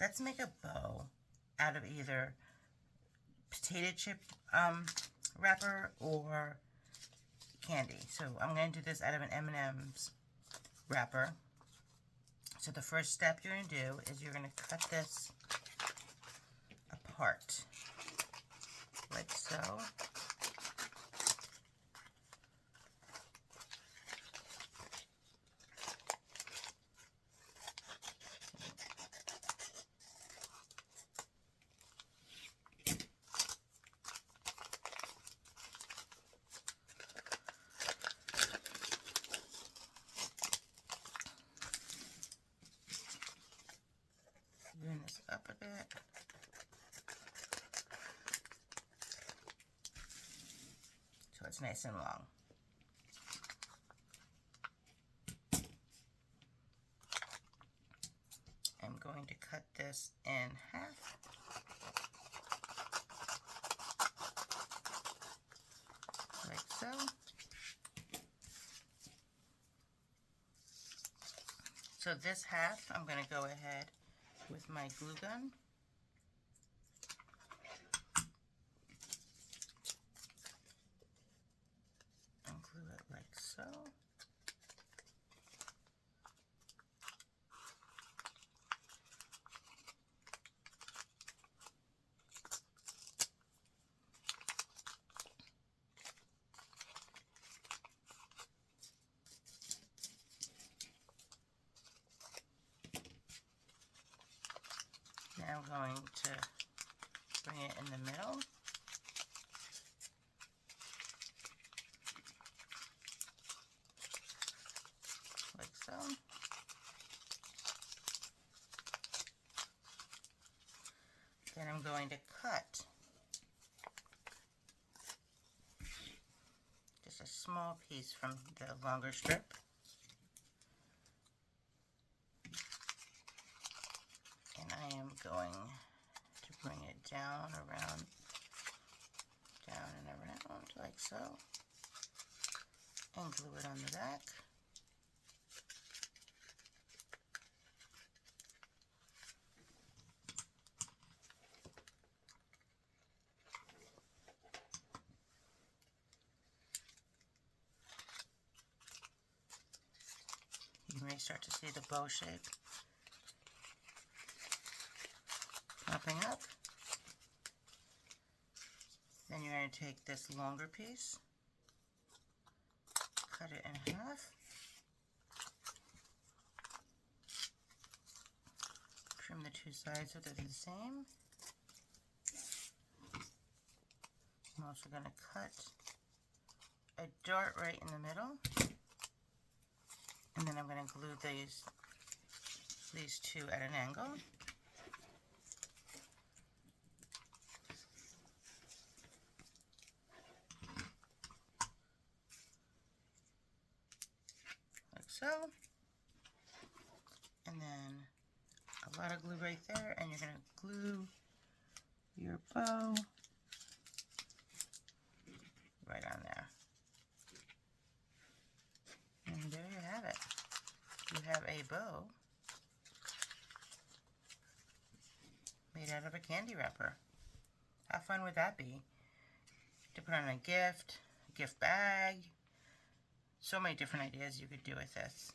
let's make a bow out of either potato chip wrapper or candy. So I'm going to do this out of an M&M's wrapper. So the first step you're going to do is you're going to cut this apart, like so. Bring this up a bit. So it's nice and long. I'm going to cut this in half. Like so. So this half, I'm going to go ahead with my glue gun. And glue it like so. Now I'm going to bring it in the middle. Like so. Then I'm going to cut just a small piece from the longer strip. And I am going to bring it down, around, down and around, like so, and glue it on the back. You may start to see the bow shape popping up. Then you're going to take this longer piece, cut it in half, trim the two sides so they're the same. I'm also going to cut a dart right in the middle, and then I'm going to glue these two at an angle. Like so. And then a lot of glue right there, and you're going to glue your bow right on there. And there you have it. You have a bow made out of a candy wrapper. How fun would that be? To put on a gift bag. So many different ideas you could do with this.